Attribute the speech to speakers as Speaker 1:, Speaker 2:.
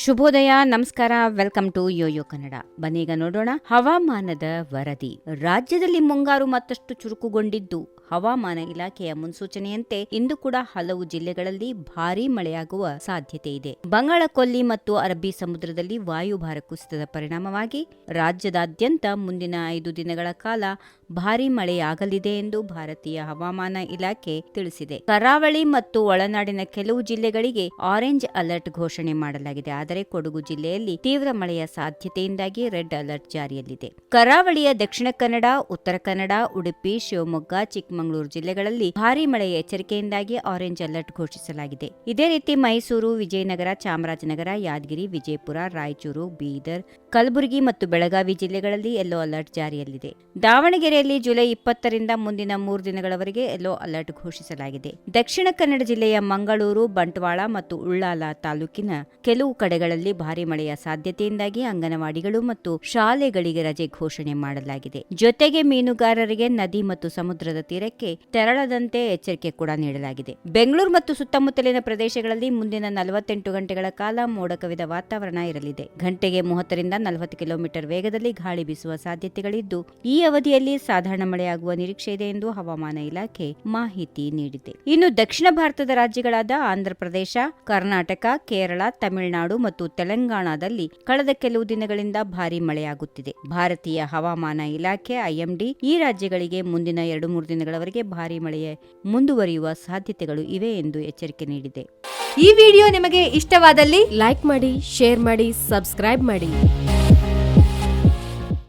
Speaker 1: ಶುಭೋದಯ, ನಮಸ್ಕಾರ, welcome to Yoyo Kannada. ಬನ್ನೀಗ ನೋಡೋಣ ಹವಾಮಾನದ ವರದಿ. ರಾಜ್ಯದಲ್ಲಿ ಮುಂಗಾರು ಮತ್ತಷ್ಟು ಚುರುಕುಗೊಂಡಿದ್ದು, ಹವಾಮಾನ ಇಲಾಖೆಯ ಮುನ್ಸೂಚನೆಯಂತೆ ಇಂದು ಕೂಡ ಹಲವು ಜಿಲ್ಲೆಗಳಲ್ಲಿ ಭಾರೀ ಮಳೆಯಾಗುವ ಸಾಧ್ಯತೆ ಇದೆ. ಬಂಗಾಳಕೊಲ್ಲಿ ಮತ್ತು ಅರಬ್ಬಿ ಸಮುದ್ರದಲ್ಲಿ ವಾಯುಭಾರ ಕುಸಿತದ ಪರಿಣಾಮವಾಗಿ ರಾಜ್ಯದಾದ್ಯಂತ ಮುಂದಿನ 5 ದಿನಗಳ ಕಾಲ ಭಾರೀ ಮಳೆಯಾಗಲಿದೆ ಎಂದು ಭಾರತೀಯ ಹವಾಮಾನ ಇಲಾಖೆ ತಿಳಿಸಿದೆ. ಕರಾವಳಿ ಮತ್ತು ಒಳನಾಡಿನ ಕೆಲವು ಜಿಲ್ಲೆಗಳಿಗೆ ಆರೆಂಜ್ ಅಲರ್ಟ್ ಘೋಷಣೆ ಮಾಡಲಾಗಿದೆ. ಆದರೆ ಕೊಡಗು ಜಿಲ್ಲೆಯಲ್ಲಿ ತೀವ್ರ ಮಳೆಯ ಸಾಧ್ಯತೆಯಿಂದಾಗಿ ರೆಡ್ ಅಲರ್ಟ್ ಜಾರಿಯಲ್ಲಿದೆ. ಕರಾವಳಿಯ ದಕ್ಷಿಣ ಕನ್ನಡ, ಉತ್ತರ ಕನ್ನಡ, ಉಡುಪಿ, ಶಿವಮೊಗ್ಗ, ಚಿಕ್ಕಮಗಳೂರು ಜಿಲ್ಲೆಗಳಲ್ಲಿ ಭಾರೀ ಮಳೆಯ ಎಚ್ಚರಿಕೆಯಿಂದಾಗಿ ಆರೆಂಜ್ ಅಲರ್ಟ್ ಘೋಷಿಸಲಾಗಿದೆ. ಇದೇ ರೀತಿ ಮೈಸೂರು, ವಿಜಯನಗರ, ಚಾಮರಾಜನಗರ, ಯಾದಗಿರಿ, ವಿಜಯಪುರ, ರಾಯಚೂರು, ಬೀದರ್, ಕಲಬುರಗಿ ಮತ್ತು ಬೆಳಗಾವಿ ಜಿಲ್ಲೆಗಳಲ್ಲಿ ಯೆಲ್ಲೋ ಅಲರ್ಟ್ ಜಾರಿಯಲ್ಲಿದೆ. ದಾವಣಗೆರೆಯಲ್ಲಿ ಜುಲೈ 20ರಿಂದ ಮುಂದಿನ 3 ದಿನಗಳವರೆಗೆ ಯೆಲ್ಲೋ ಅಲರ್ಟ್ ಘೋಷಿಸಲಾಗಿದೆ. ದಕ್ಷಿಣ ಕನ್ನಡ ಜಿಲ್ಲೆಯ ಮಂಗಳೂರು, ಬಂಟ್ವಾಳ ಮತ್ತು ಉಳ್ಳಾಲ ತಾಲೂಕಿನ ಕೆಲವು ಕಡೆಗಳಲ್ಲಿ ಭಾರೀ ಮಳೆಯ ಸಾಧ್ಯತೆಯಿಂದಾಗಿ ಅಂಗನವಾಡಿಗಳು ಮತ್ತು ಶಾಲೆಗಳಿಗೆ ರಜೆ ಘೋಷಣೆ ಮಾಡಲಾಗಿದೆ. ಜೊತೆಗೆ ಮೀನುಗಾರರಿಗೆ ನದಿ ಮತ್ತು ಸಮುದ್ರದ ತೀರಕ್ಕೆ ತೆರಳದಂತೆ ಎಚ್ಚರಿಕೆ ಕೂಡ ನೀಡಲಾಗಿದೆ. ಬೆಂಗಳೂರು ಮತ್ತು ಸುತ್ತಮುತ್ತಲಿನ ಪ್ರದೇಶಗಳಲ್ಲಿ ಮುಂದಿನ 48 ಗಂಟೆಗಳ ಕಾಲ ಮೋಡ ಕವಿದ ವಾತಾವರಣ ಇರಲಿದೆ. ಗಂಟೆಗೆ 30ರಿಂದ 40 ಕಿಲೋಮೀಟರ್ ವೇಗದಲ್ಲಿ ಗಾಳಿ ಬೀಸುವ ಸಾಧ್ಯತೆಗಳಿದ್ದು, ಈ ಅವಧಿಯಲ್ಲಿ ಸಾಧಾರಣ ಮಳೆಯಾಗುವ ನಿರೀಕ್ಷೆ ಇದೆ ಎಂದು ಹವಾಮಾನ ಇಲಾಖೆ ಮಾಹಿತಿ ನೀಡಿದೆ. ಇನ್ನು ದಕ್ಷಿಣ ಭಾರತದ ರಾಜ್ಯಗಳಾದ ಆಂಧ್ರಪ್ರದೇಶ, ಕರ್ನಾಟಕ, ಕೇರಳ, ತಮಿಳುನಾಡು ಮತ್ತು ತೆಲಂಗಾಣದಲ್ಲಿ ಕಳೆದ ಕೆಲವು ದಿನಗಳಿಂದ ಭಾರೀ ಮಳೆಯಾಗುತ್ತಿದೆ. ಭಾರತೀಯ ಹವಾಮಾನ ಇಲಾಖೆ ಐಎಂಡಿ ಈ ರಾಜ್ಯಗಳಿಗೆ ಮುಂದಿನ 2-3 ದಿನಗಳವರೆಗೆ ಭಾರೀ ಮಳೆಯೇ ಮುಂದುವರಿಯುವ ಸಾಧ್ಯತೆಗಳು ಇವೆ ಎಂದು ಎಚ್ಚರಿಕೆ ನೀಡಿದೆ.
Speaker 2: ಈ ವಿಡಿಯೋ ನಿಮಗೆ ಇಷ್ಟವಾದಲ್ಲಿ ಲೈಕ್ ಮಾಡಿ, ಶೇರ್ ಮಾಡಿ, ಸಬ್ಸ್ಕ್ರೈಬ್ ಮಾಡಿ.